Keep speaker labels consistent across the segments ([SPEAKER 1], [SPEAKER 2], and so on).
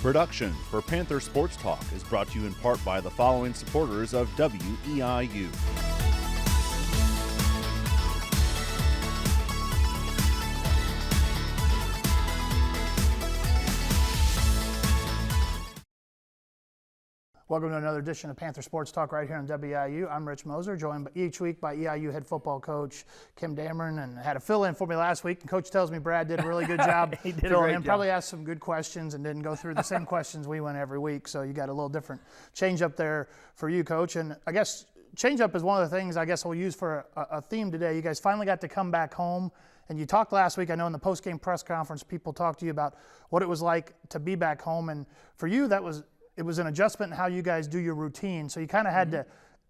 [SPEAKER 1] Production for Panther Sports Talk is brought to you in part by the following supporters of WEIU.
[SPEAKER 2] Welcome to another edition of Panther Sports Talk right here on WEIU. I'm Rich Moser, joined each week by EIU head football coach Kim Dameron, and had a fill-in for me last week. And Coach tells me Brad did a really good job filling in. Probably asked some good questions and didn't go through the same questions we went every week. So you got a little different change up there for you, Coach. And I guess change up is one of the things I guess we'll use for a theme today. You guys finally got to come back home. And you talked last week, I know in the post-game press conference, people talked to you about what it was like to be back home. And for you, it was an adjustment in how you guys do your routine. So you kind of had to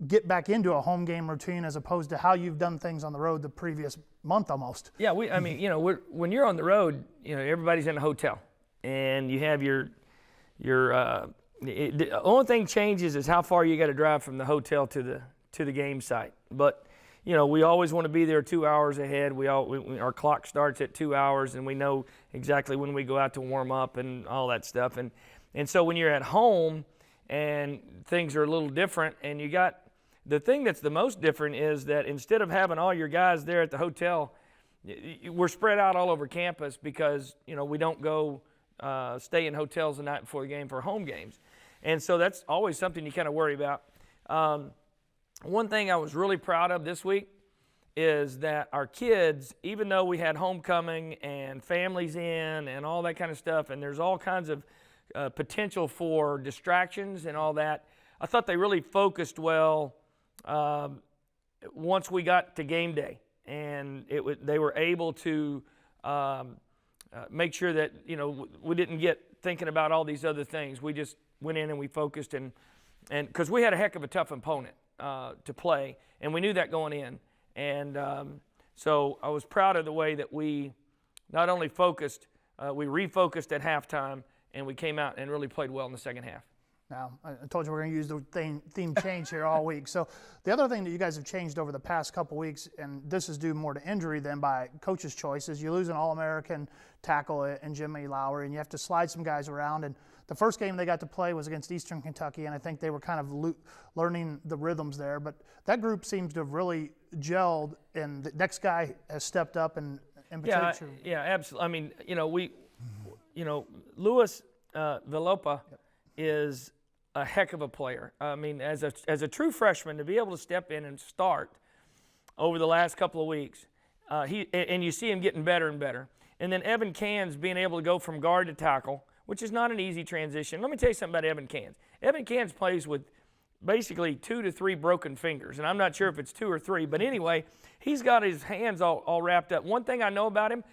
[SPEAKER 2] get back into a home game routine as opposed to how you've done things on the road the previous month almost.
[SPEAKER 3] Yeah, when you're on the road, everybody's in a hotel, and you have the only thing changes is how far you got to drive from the hotel to the game site. But we always want to be there 2 hours ahead. Our clock starts at 2 hours, and we know exactly when we go out to warm up and all that stuff. And so when you're at home and things are a little different, and the thing that's the most different is that instead of having all your guys there at the hotel, we're spread out all over campus because, we don't go stay in hotels the night before the game for home games. And so that's always something you kind of worry about. One thing I was really proud of this week is that our kids, even though we had homecoming and families in and all that kind of stuff, and there's all kinds of potential for distractions and all that, I thought they really focused well once we got to game day, and they were able to make sure that we didn't get thinking about all these other things. We just went in and we focused, and because we had a heck of a tough opponent to play, and we knew that going in, and so I was proud of the way that we not only focused, we refocused at halftime, and we came out and really played well in the second half.
[SPEAKER 2] Now, I told you we're going to use the theme change here all week. So the other thing that you guys have changed over the past couple weeks, and this is due more to injury than by coach's choice, is you lose an All-American tackle in Jimmy Lowry, and you have to slide some guys around. And the first game they got to play was against Eastern Kentucky, and I think they were kind of learning the rhythms there. But that group seems to have really gelled, and the next guy has stepped up and particular.
[SPEAKER 3] Yeah, absolutely. I mean, Louis Villopa is a heck of a player. I mean, as a true freshman, to be able to step in and start over the last couple of weeks, and you see him getting better and better. And then Evan Cans being able to go from guard to tackle, which is not an easy transition. Let me tell you something about Evan Cans. Evan Cans plays with basically 2 to 3 broken fingers, and I'm not sure if it's 2 or 3, but anyway, he's got his hands all wrapped up. One thing I know about him,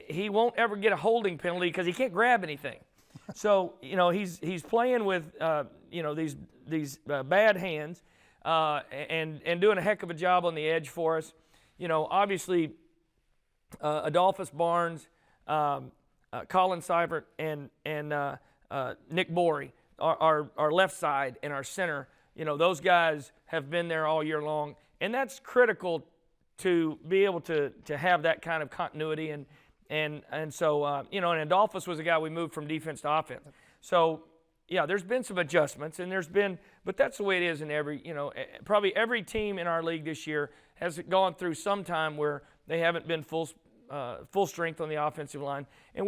[SPEAKER 3] he won't ever get a holding penalty because he can't grab anything. So he's playing with these bad hands and doing a heck of a job on the edge for us. Obviously Adolphus Barnes, Colin Seibert, and Nick Borey, our left side and our center. Those guys have been there all year long, and that's critical to be able to have that kind of continuity. And so, and Adolphus was a guy we moved from defense to offense. So, yeah, there's been some adjustments, but that's the way it is in probably every team in our league this year has gone through some time where they haven't been full strength on the offensive line. And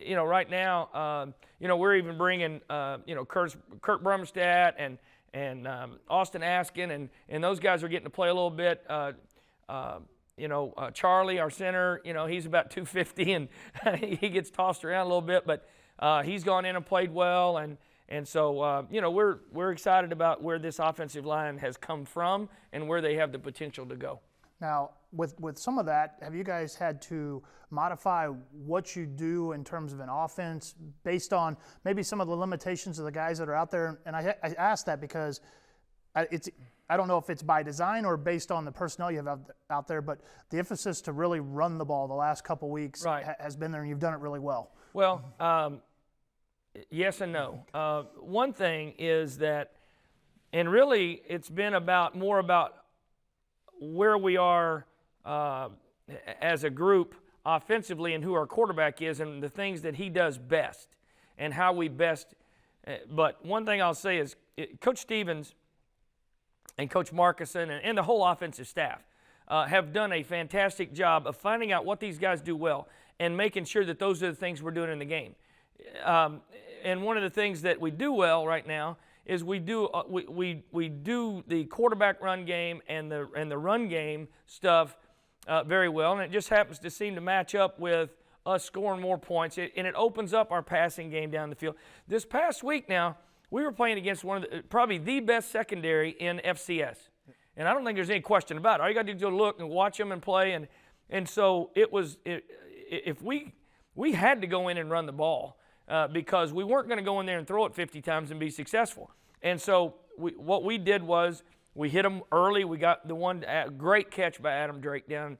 [SPEAKER 3] right now, we're even bringing, Kurt Brumstead and Austin Askin, and those guys are getting to play a little bit. Charlie, our center, he's about 250 and he gets tossed around a little bit, but he's gone in and played well. And so, we're excited about where this offensive line has come from and where they have the potential to go.
[SPEAKER 2] Now, with some of that, have you guys had to modify what you do in terms of an offense based on maybe some of the limitations of the guys that are out there? And I ask that because I don't know if it's by design or based on the personnel you have out there, but the emphasis to really run the ball the last couple weeks has been there, and you've done it really well.
[SPEAKER 3] Well, yes and no. One thing is that, and really it's been more about where we are as a group offensively and who our quarterback is and the things that he does best. and how we best. But one thing I'll say is Coach Stevens and Coach Markison and the whole offensive staff have done a fantastic job of finding out what these guys do well and making sure that those are the things we're doing in the game. And one of the things that we do well right now is we do the quarterback run game and the run game stuff very well, and it just happens to seem to match up with us scoring more points, and it opens up our passing game down the field. This past week now, we were playing against one of probably the best secondary in FCS, and I don't think there's any question about it. All you got to do is go look and watch them and play, and so if we had to go in and run the ball because we weren't going to go in there and throw it 50 times and be successful. And so what we did was we hit them early. We got the one great catch by Adam Drake down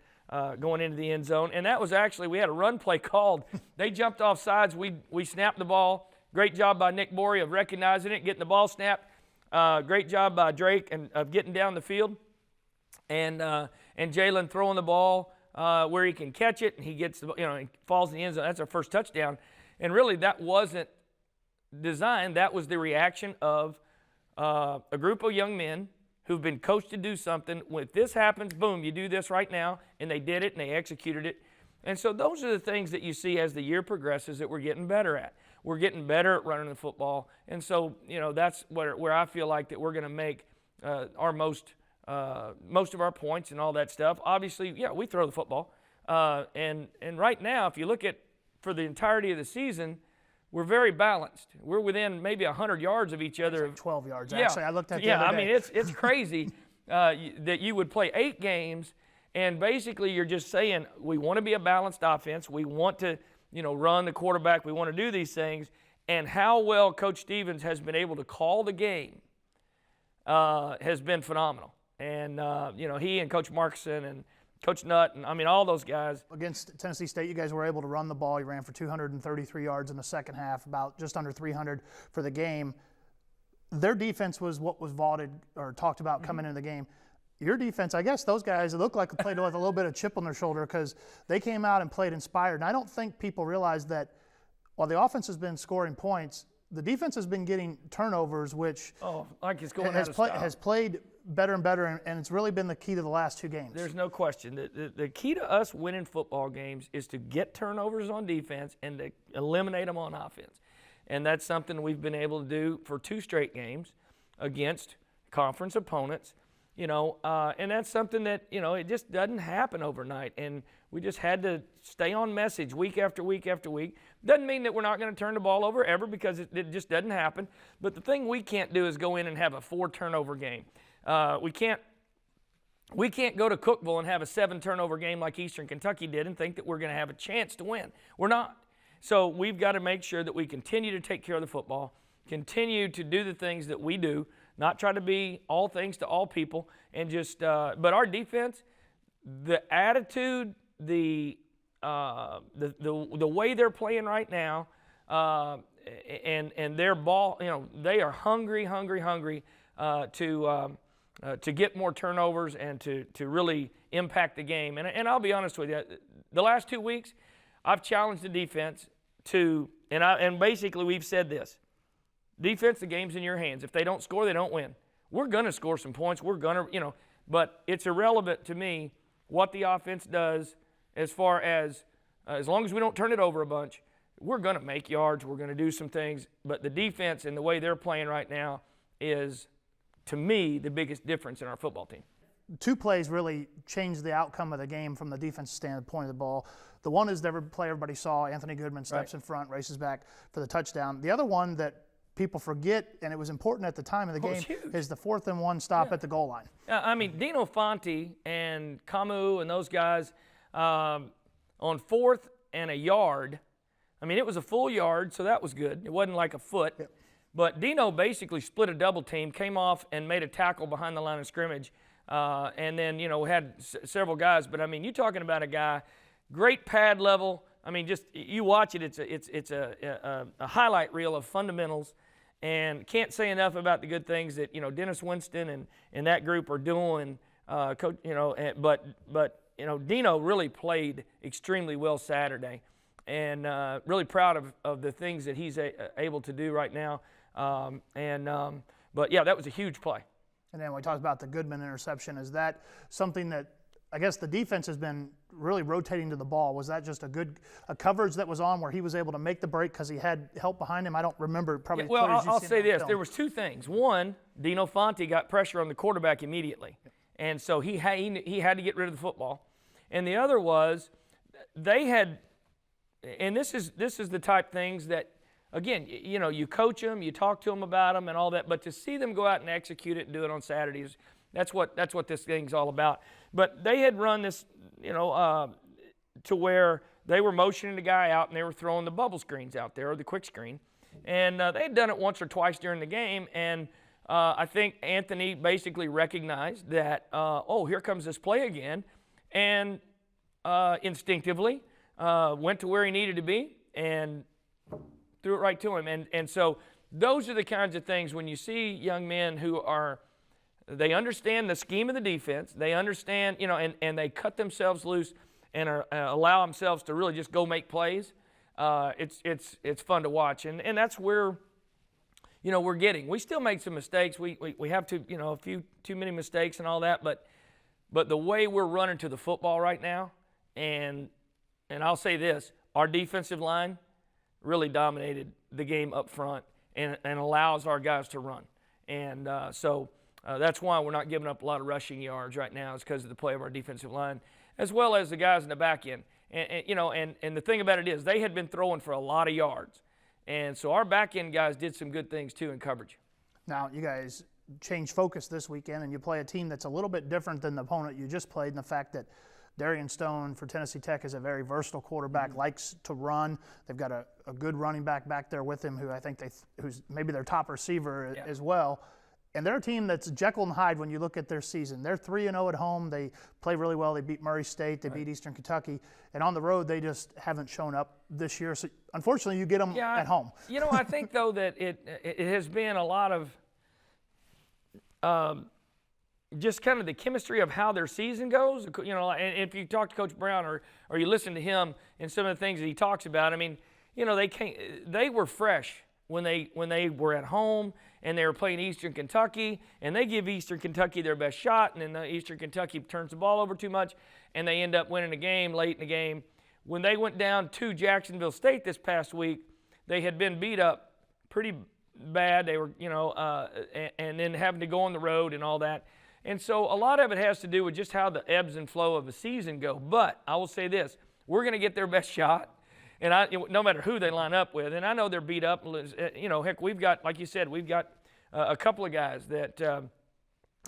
[SPEAKER 3] going into the end zone. And that was actually, we had a run play called. They jumped off sides. We snapped the ball. Great job by Nick Borey of recognizing it, getting the ball snapped. Great job by Drake of getting down the field. And Jalen throwing the ball where he can catch it, and he gets he falls in the end zone. That's our first touchdown. And really, that wasn't designed. That was the reaction of a group of young men who've been coached to do something. If this happens, boom, you do this right now. And they did it, and they executed it. And so those are the things that you see as the year progresses that we're getting better at. We're getting better at running the football. And so, that's where I feel like that we're going to make our most of our points and all that stuff. Obviously, we throw the football. And right now, if you look at for the entirety of the season, we're very balanced. We're within maybe 100 yards of each other.
[SPEAKER 2] Like 12 yards, actually. I looked at the
[SPEAKER 3] I
[SPEAKER 2] other day.
[SPEAKER 3] mean, it's crazy that you would play 8 games, and basically you're just saying we want to be a balanced offense. We want to, run the quarterback. We want to do these things. And how well Coach Stevens has been able to call the game has been phenomenal. And, he and Coach Markison and Coach Nutt, and all those guys. Against
[SPEAKER 2] Tennessee State, you guys were able to run the ball. You ran for 233 yards in the second half, about just under 300 for the game. Their defense was what was vaunted or talked about coming into the game. Your defense, I guess those guys, it looked like they played with a little bit of chip on their shoulder because they came out and played inspired. And I don't think people realize that while the offense has been scoring points, the defense has been getting turnovers, which has played better and better, and it's really been the key to the last 2 games.
[SPEAKER 3] There's no question. The key to us winning football games is to get turnovers on defense and to eliminate them on offense. And that's something we've been able to do for 2 straight games against conference opponents. And that's something that, it just doesn't happen overnight. And we just had to stay on message week after week after week. Doesn't mean that we're not going to turn the ball over ever, because it just doesn't happen. But the thing we can't do is go in and have a 4-turnover game. We can't go to Cookeville and have a 7-turnover game like Eastern Kentucky did and think that we're going to have a chance to win. We're not. So we've got to make sure that we continue to take care of the football, continue to do the things that we do, not try to be all things to all people, and just but our defense, the attitude, the way they're playing right now, and their ball, they are hungry to get more turnovers and to really impact the game. And I'll be honest with you, the last 2 weeks, I've challenged the defense to, and basically we've said this: defense, the game's in your hands. If they don't score, they don't win. We're going to score some points. We're going to, but it's irrelevant to me what the offense does as far as long as we don't turn it over a bunch, we're going to make yards. We're going to do some things. But the defense and the way they're playing right now is, to me, the biggest difference in our football team.
[SPEAKER 2] 2 plays really changed the outcome of the game from the defensive standpoint of the ball. The one is the play everybody saw. Anthony Goodman steps in front, races back for the touchdown. The other one that people forget, and it was important at the time of the game, is the 4th and 1 stop at the goal line.
[SPEAKER 3] Dino Fonte and Camus and those guys on 4th and a yard, it was a full yard, so that was good. It wasn't like a foot. Yep. But Dino basically split a double team, came off and made a tackle behind the line of scrimmage, and then, had several guys. But, you're talking about a guy, great pad level. Just you watch it, it's a highlight reel of fundamentals. And can't say enough about the good things that Dennis Winston and that group are doing. But Dino really played extremely well Saturday, and really proud of the things that he's able to do right now. But yeah, that was a huge play.
[SPEAKER 2] And then we talked about the Goodman interception. Is that something that I guess the defense has been really rotating to the ball? Was that just a coverage that was on where he was able to make the break because he had help behind him? I don't remember probably.
[SPEAKER 3] Yeah, well, I'll say this: there was two things. One, Dino Fonte got pressure on the quarterback immediately, and so he had to get rid of the football. And the other was they had, and this is the type things that, again, you coach them, you talk to them about them and all that, but to see them go out and execute it and do it on Saturdays, that's what this thing's all about. But they had run this, to where they were motioning the guy out and they were throwing the bubble screens out there, or the quick screen. And they had done it once or twice during the game, and I think Anthony basically recognized that, here comes this play again, and instinctively went to where he needed to be and threw it right to him. And so those are the kinds of things when you see young men who they understand the scheme of the defense, they understand, and they cut themselves loose and allow themselves to really just go make plays. It's fun to watch, and that's where we're getting. We still make some mistakes. We have a few too many mistakes and all that, but the way we're running to the football right now, and I'll say this, our defensive line really dominated the game up front and allows our guys to run. And so that's why we're not giving up a lot of rushing yards right now, is because of the play of our defensive line, as well as the guys in the back end. And the thing about it is they had been throwing for a lot of yards. And so our back end guys did some good things too in coverage.
[SPEAKER 2] Now, you guys change focus this weekend and you play a team that's a little bit different than the opponent you just played, in the fact that Darian Stone for Tennessee Tech is a very versatile quarterback, likes to run. They've got a good running back there with him who I think who's maybe their top receiver as well. And they're a team that's Jekyll and Hyde when you look at their season. They're 3-0 at home. They play really well. They beat Murray State. They beat Eastern Kentucky. And on the road, they just haven't shown up this year. So unfortunately, you get them at home.
[SPEAKER 3] I think, though, that it has been a lot of just kind of the chemistry of how their season goes. And if you talk to Coach Brown or you listen to him and some of the things that he talks about, I mean, they were fresh when they were at home and they were playing Eastern Kentucky, and they give Eastern Kentucky their best shot, and then Eastern Kentucky turns the ball over too much, and they end up winning a game late in the game. When they went down to Jacksonville State this past week, they had been beat up pretty bad. They were, and then having to go on the road and all that. And so a lot of it has to do with just how the ebbs and flow of the season go. But I will say this, we're going to get their best shot. And no matter who they line up with, and I know they're beat up. Heck, we've got, like you said, we've got a couple of guys that,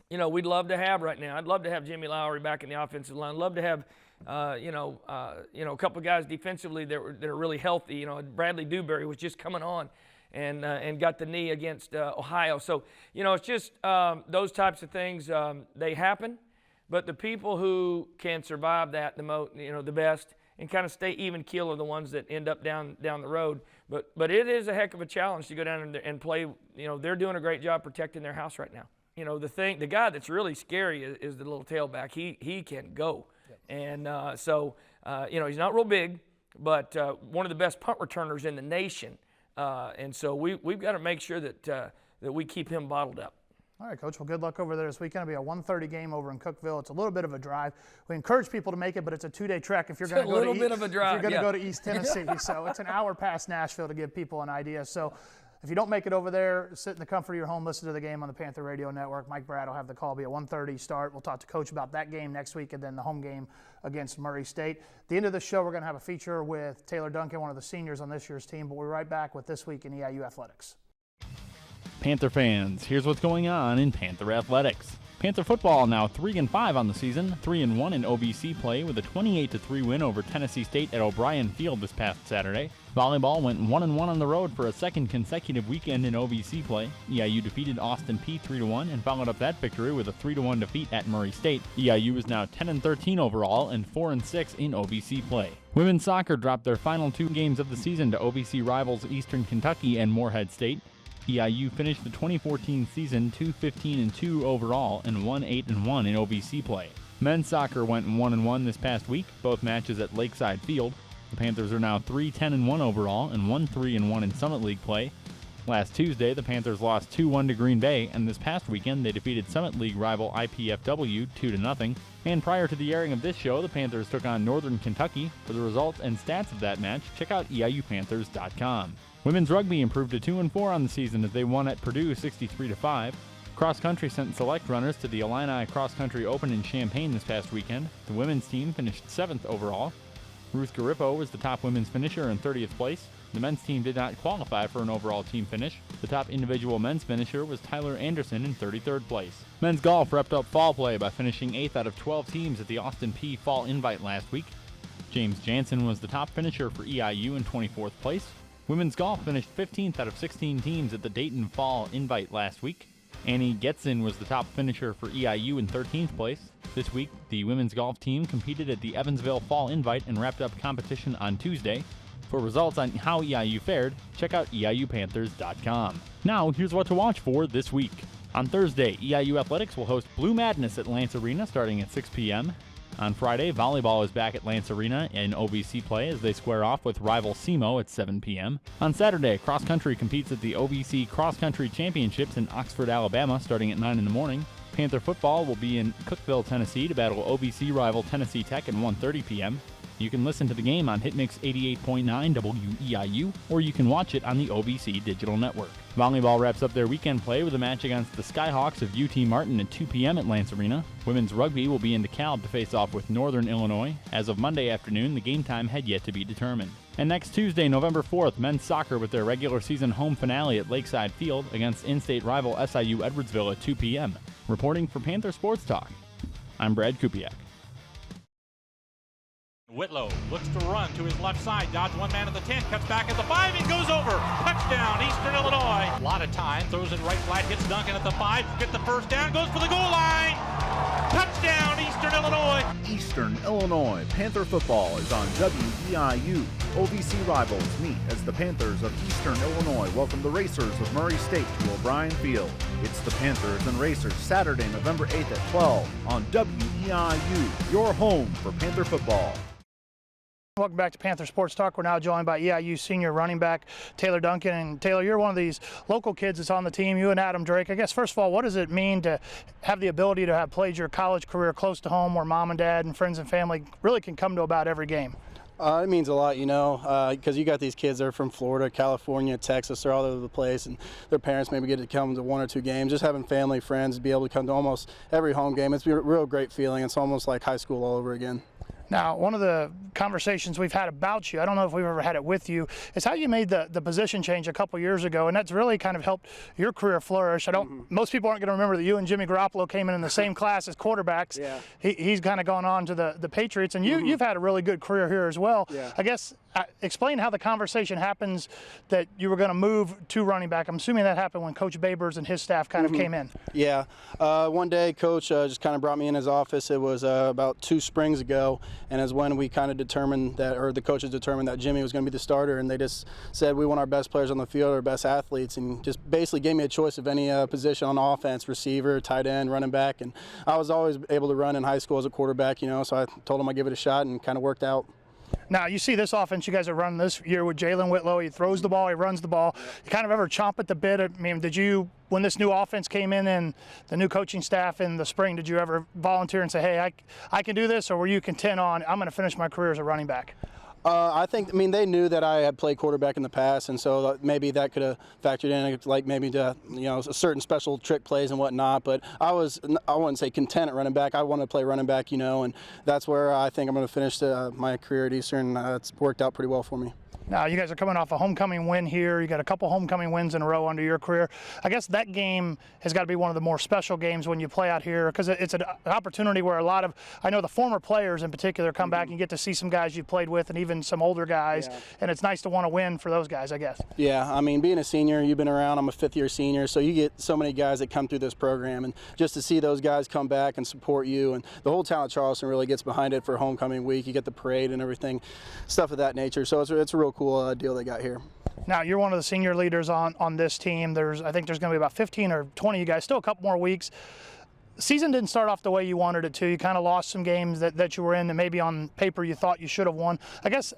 [SPEAKER 3] we'd love to have right now. I'd love to have Jimmy Lowry back in the offensive line. I'd love to have, a couple of guys defensively that are really healthy. Bradley Dewberry was just coming on and got the knee against Ohio. So, it's just those types of things, they happen. But the people who can survive that the best, and kind of stay even keel are the ones that end up down the road. But it is a heck of a challenge to go down and play. They're doing a great job protecting their house right now. The guy that's really scary is the little tailback. He can go. Yep. And so he's not real big, but one of the best punt returners in the nation. And so we've got to make sure that we keep him bottled up.
[SPEAKER 2] All right, Coach. Well, good luck over there this weekend. It'll be a 1:30 game over in Cookeville. It's a little bit of a drive. We encourage people to make it, but it's a 2-day trek if you're going to go to East Tennessee. So it's an hour past Nashville to give people an idea. So if you don't make it over there, sit in the comfort of your home, listen to the game on the Panther Radio Network. Mike Brad will have the call. It'll be a 1:30 start. We'll talk to Coach about that game next week and then the home game against Murray State. At the end of the show, we're going to have a feature with Taylor Duncan, one of the seniors on this year's team. But we're right back with This Week in EIU Athletics.
[SPEAKER 4] Panther fans, here's what's going on in Panther athletics. Panther football now 3-5 on the season, 3-1 in OVC play with a 28-3 win over Tennessee State at O'Brien Field this past Saturday. Volleyball went 1-1 on the road for a second consecutive weekend in OVC play. EIU defeated Austin Peay 3-1 and followed up that victory with a 3-1 defeat at Murray State. EIU is now 10-13 overall and 4-6 in OVC play. Women's soccer dropped their final 2 games of the season to OVC rivals Eastern Kentucky and Morehead State. EIU finished the 2014 season 2-15-2 overall and 1-8-1 in OVC play. Men's soccer went 1-1 this past week, both matches at Lakeside Field. The Panthers are now 3-10-1 overall and 1-3-1 in Summit League play. Last Tuesday, the Panthers lost 2-1 to Green Bay, and this past weekend they defeated Summit League rival IPFW 2-0. And prior to the airing of this show, the Panthers took on Northern Kentucky. For the results and stats of that match, check out EIUPanthers.com. Women's rugby improved to 2-4 on the season as they won at Purdue 63-5. Cross country sent select runners to the Illini Cross Country Open in Champaign this past weekend. The women's team finished 7th overall. Ruth Garippo was the top women's finisher in 30th place. The men's team did not qualify for an overall team finish. The top individual men's finisher was Tyler Anderson in 33rd place. Men's golf wrapped up fall play by finishing 8th out of 12 teams at the Austin Peay Fall Invite last week. James Jansen was the top finisher for EIU in 24th place. Women's golf finished 15th out of 16 teams at the Dayton Fall Invite last week. Annie Getson was the top finisher for EIU in 13th place. This week, the women's golf team competed at the Evansville Fall Invite and wrapped up competition on Tuesday. For results on how EIU fared, check out EIUPanthers.com. Now, here's what to watch for this week. On Thursday, EIU Athletics will host Blue Madness at Lance Arena starting at 6 p.m. On Friday, volleyball is back at Lance Arena in OVC play as they square off with rival SEMO at 7 p.m. On Saturday, cross country competes at the OVC Cross Country Championships in Oxford, Alabama starting at 9 in the morning. Panther football will be in Cookeville, Tennessee to battle OVC rival Tennessee Tech at 1:30 p.m. You can listen to the game on Hitmix 88.9 WEIU, or you can watch it on the OVC Digital Network. Volleyball wraps up their weekend play with a match against the Skyhawks of UT Martin at 2 p.m. at Lance Arena. Women's rugby will be in DeKalb to face off with Northern Illinois. As of Monday afternoon, the game time had yet to be determined. And next Tuesday, November 4th, men's soccer with their regular season home finale at Lakeside Field against in-state rival SIU Edwardsville at 2 p.m. Reporting for Panther Sports Talk, I'm Brad Kupiak.
[SPEAKER 5] Whitlow looks to run to his left side, dodges one man at the 10, cuts back at the 5, and goes over. Touchdown, Eastern Illinois. A lot of time, throws it right flat, hits Duncan at the 5, get the first down, goes for the goal line. Touchdown, Eastern Illinois.
[SPEAKER 1] Eastern Illinois Panther football is on WEIU. OVC rivals meet as the Panthers of Eastern Illinois welcome the Racers of Murray State to O'Brien Field. It's the Panthers and Racers Saturday, November 8th at 12 on WEIU, your home for Panther football.
[SPEAKER 2] Welcome back to Panther Sports Talk. We're now joined by EIU Senior running back Taylor Duncan. And Taylor, you're one of these local kids that's on the team, you and Adam Drake. I guess, first of all, what does it mean to have the ability to have played your college career close to home where mom and dad and friends and family really can come to about every game?
[SPEAKER 6] It means a lot, you know, because you got these kids that are from Florida, California, Texas, they're all over the place, and their parents maybe get to come to 1 or 2 games. Just having family, friends, be able to come to almost every home game, it's a real great feeling. It's almost like high school all over again.
[SPEAKER 2] Now, one of the conversations we've had about you, I don't know if we've ever had it with you, is how you made the position change a couple years ago, and that's really kind of helped your career flourish. Most people aren't going to remember that you and Jimmy Garoppolo came in the same class as quarterbacks. Yeah. He's kind of gone on to the Patriots, and you've had a really good career here as well. Yeah. I guess explain how the conversation happens that you were going to move to running back. I'm assuming that happened when Coach Babers and his staff kind of came in.
[SPEAKER 6] Yeah. One day, Coach just kind of brought me in his office. It was about 2 springs ago, and as when we kind of determined that, or the coaches determined that Jimmy was going to be the starter, and they just said we want our best players on the field, our best athletes, and just basically gave me a choice of any position on offense, receiver, tight end, running back, and I was always able to run in high school as a quarterback, you know, so I told him I'd give it a shot and kind of worked out.
[SPEAKER 2] Now, you see this offense you guys are running this year with Jalen Whitlow. He throws the ball, he runs the ball. You kind of ever chomp at the bit? I mean, did you, when this new offense came in and the new coaching staff in the spring, did you ever volunteer and say, hey, I can do this, or were you content on, I'm going to finish my career as a running back?
[SPEAKER 6] I mean, they knew that I had played quarterback in the past, and so maybe that could have factored in, like maybe to, you know, certain special trick plays and whatnot. But I wouldn't say content at running back. I wanted to play running back, you know, and that's where I think I'm going to finish my career at Eastern. It's worked out pretty well for me.
[SPEAKER 2] Now, you guys are coming off a homecoming win here. You got a couple homecoming wins in a row under your career. I guess that game has got to be one of the more special games when you play out here, because it's an opportunity where a lot of, I know the former players in particular come back and get to see some guys you played with and even some older guys, and it's nice to want to win for those guys, I guess. Yeah,
[SPEAKER 6] I mean, being a senior, you've been around, I'm a 5th-year senior, so you get so many guys that come through this program, and just to see those guys come back and support you, and the whole town of Charleston really gets behind it for homecoming week. You get the parade and everything, stuff of that nature, so it's a real cool deal they got here.
[SPEAKER 2] Now, you're one of the senior leaders on this team. I think there's going to be about 15 or 20 of you guys, still a couple more weeks. season didn't start off the way you wanted it to. You kind of lost some games that you were in that maybe on paper you thought you should have won. I guess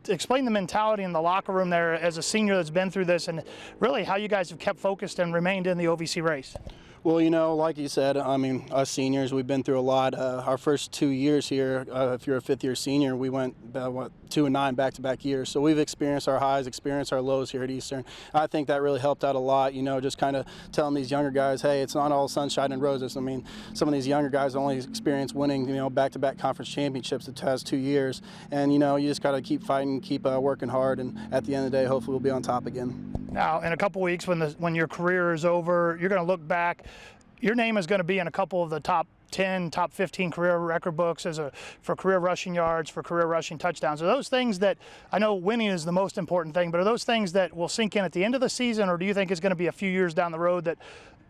[SPEAKER 2] explain the mentality in the locker room there as a senior that's been through this, and really how you guys have kept focused and remained in the OVC race.
[SPEAKER 6] Well, you know, like you said, I mean, us seniors, we've been through a lot. Our first 2 years here, if you're a fifth-year senior, we went, 2-9 back-to-back years. So we've experienced our highs, experienced our lows here at Eastern. I think that really helped out a lot, you know, just kind of telling these younger guys, hey, it's not all sunshine and roses. I mean, some of these younger guys only experience winning, you know, back-to-back conference championships the past 2 years. And, you know, you just got to keep fighting, keep working hard, and at the end of the day, hopefully we'll be on top again. Now,
[SPEAKER 2] in a couple weeks when your career is over, you're going to look back. Your name is going to be in a couple of the top 10, top 15 career record books for career rushing yards, for career rushing touchdowns. Are those things that, I know winning is the most important thing, but are those things that will sink in at the end of the season, or do you think it's going to be a few years down the road that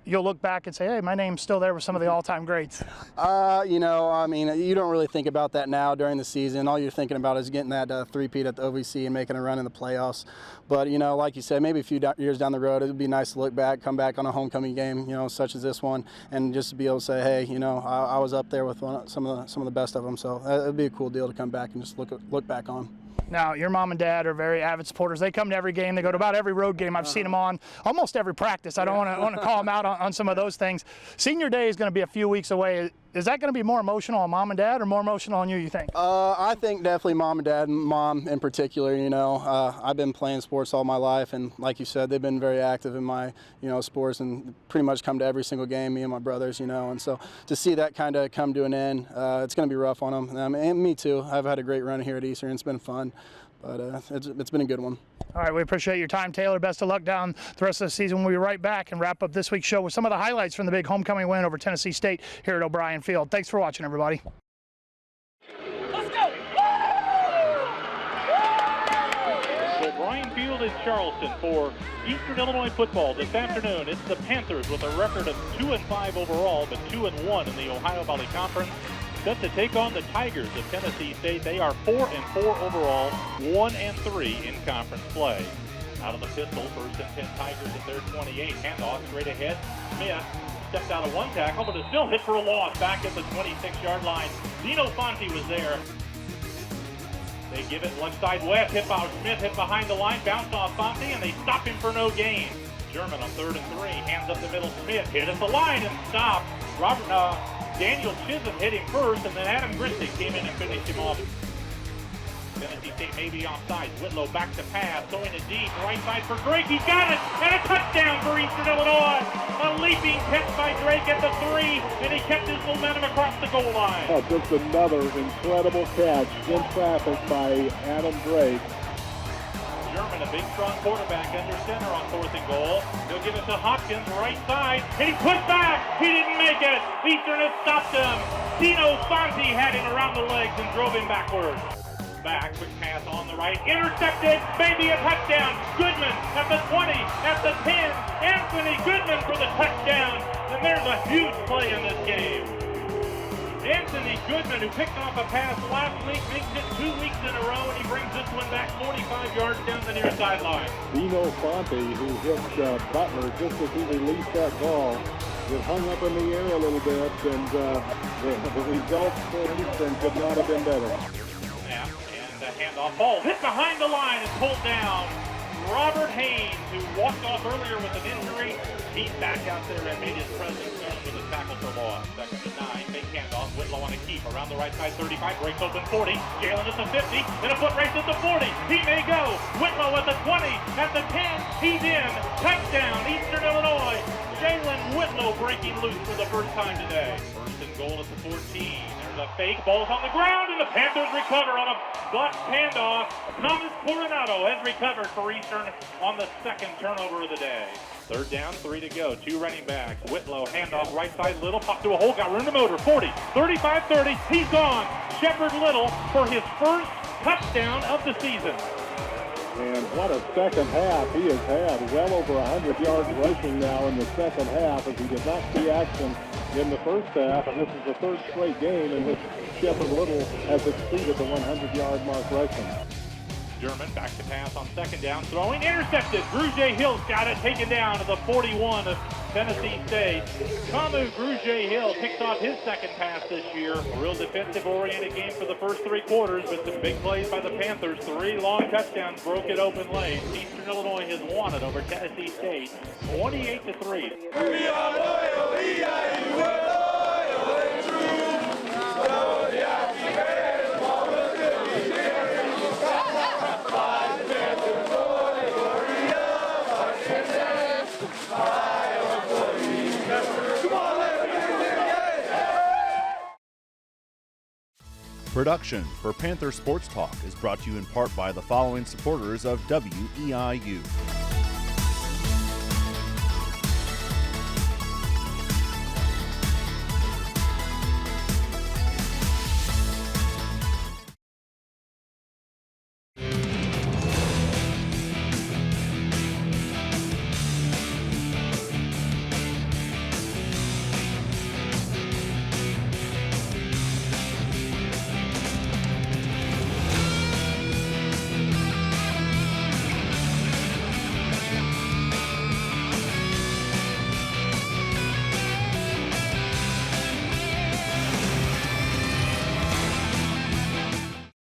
[SPEAKER 2] you'll look back and say, hey, my name's still there with some of the all-time greats?
[SPEAKER 6] You know, I mean, you don't really think about that now during the season. All you're thinking about is getting that three-peat at the OVC and making a run in the playoffs. But, you know, like you said, maybe a few years down the road, it would be nice to look back, come back on a homecoming game, you know, such as this one, and just to be able to say, hey, you know, I was up there with some of the best of them. So it would be a cool deal to come back and just look back on.
[SPEAKER 2] Now, your mom and dad are very avid supporters. They come to every game. They go to about every road game. I've seen them on almost every practice. I don't want to call them out on some of those things. Senior Day is going to be a few weeks away. Is that going to be more emotional on mom and dad or more emotional on you think?
[SPEAKER 6] I think definitely mom and dad, mom in particular. You know, I've been playing sports all my life, and like you said, they've been very active in my, you know, sports and pretty much come to every single game, me and my brothers, you know. And so to see that kind of come to an end, it's going to be rough on them. And me too. I've had a great run here at Eastern. It's been fun. But it's been a good one.
[SPEAKER 2] All right, we appreciate your time, Taylor. Best of luck down the rest of the season. We'll be right back and wrap up this week's show with some of the highlights from the big homecoming win over Tennessee State here at O'Brien Field. Thanks for watching, everybody.
[SPEAKER 5] Let's go! O'Brien Field in Charleston for Eastern Illinois football this afternoon. It's the Panthers with a record of 2-5 overall, but 2-1 in the Ohio Valley Conference. Set to take on the Tigers of Tennessee State. They are 4-4 overall, 1-3 in conference play. Out of the pistol, 1st and 10 Tigers at their 28. Handoff straight ahead. Smith stepped out of one tackle, but is still hit for a loss back at the 26-yard line. Dino Fonte was there. They give it left side west. Hit by Smith, hit behind the line, bounced off Fonte, and they stop him for no gain. German on 3rd and 3. Hands up the middle. Smith hit at the line and stopped. Daniel Chisholm hit him first, and then Adam Gristic came in and finished him off. Tennessee State may be offside. Whitlow back to pass, throwing it deep, right side for Drake. He's got it, and a touchdown for Eastern Illinois. A leaping catch by Drake at the 3, and he kept his momentum across the goal line.
[SPEAKER 7] Oh, just another incredible catch in traffic by Adam Drake.
[SPEAKER 5] German, a big, strong quarterback under center on 4th and goal. He'll give it to Hopkins, right side, and he pushed back. He didn't make it. Eastern has stopped him. Dino Fonte had him around the legs and drove him backwards. Back, quick pass on the right, intercepted, maybe a touchdown. Goodman at the 20, at the 10. Anthony Goodman for the touchdown. And there's a huge play in this game. Anthony Goodman, who picked off a pass last week, makes it 2 weeks in a row, and he brings this one back 45 yards down the near sideline.
[SPEAKER 7] Dino Fonte, who hit Butler just as he released that ball, it hung up in the air a little bit, and the results for Eastern could not have been better.
[SPEAKER 5] Snap, and the handoff ball hit behind the line and pulled down. Robert Haynes, who walked off earlier with an injury, he's back out there and made his presence known with a tackle for loss. 2nd and 9, big handoff. Whitlow on a keep around the right side, 35, breaks open 40. Jalen at the 50, and a foot race at the 40. He may go. Whitlow at the 20, at the 10, he's in. Touchdown, Eastern Illinois. Jalen Whitlow breaking loose for the first time today. 1st and goal at the 14. There's a fake, ball's on the ground, and the Panthers recover on a blocked handoff. Thomas Coronado has recovered for Eastern on the 2nd turnover of the day. 3rd down, 3 to go. 2 running backs. Whitlow, handoff, right side, Little, pop to a hole, got room to motor. 40, 35, 30, he's gone. Shepard Little for his first touchdown of the season.
[SPEAKER 7] And what a second half he has had. Well over 100 yards rushing now in the second half, as he did not see action in the first half. And this is the 3rd straight game in which Shepard Little has exceeded the 100-yard mark rushing.
[SPEAKER 5] German back to pass on second down, throwing, intercepted. Grugier Hill's got it, taken down to the 41 of Tennessee State. Kamu Grugier-Hill picks off his second pass this year. A real defensive-oriented game for the first 3 quarters, but some big plays by the Panthers. 3 long touchdowns broke it open late. Eastern Illinois has won it over Tennessee State, 28-3.
[SPEAKER 8] We are loyal, EIU, we're loyal and true. So the happy fans, mama, still be cheering. Fly the Panthers for the glory of our Kansas. Fly on for the come on, let's
[SPEAKER 1] Production for Panther Sports Talk is brought to you in part by the following supporters of WEIU.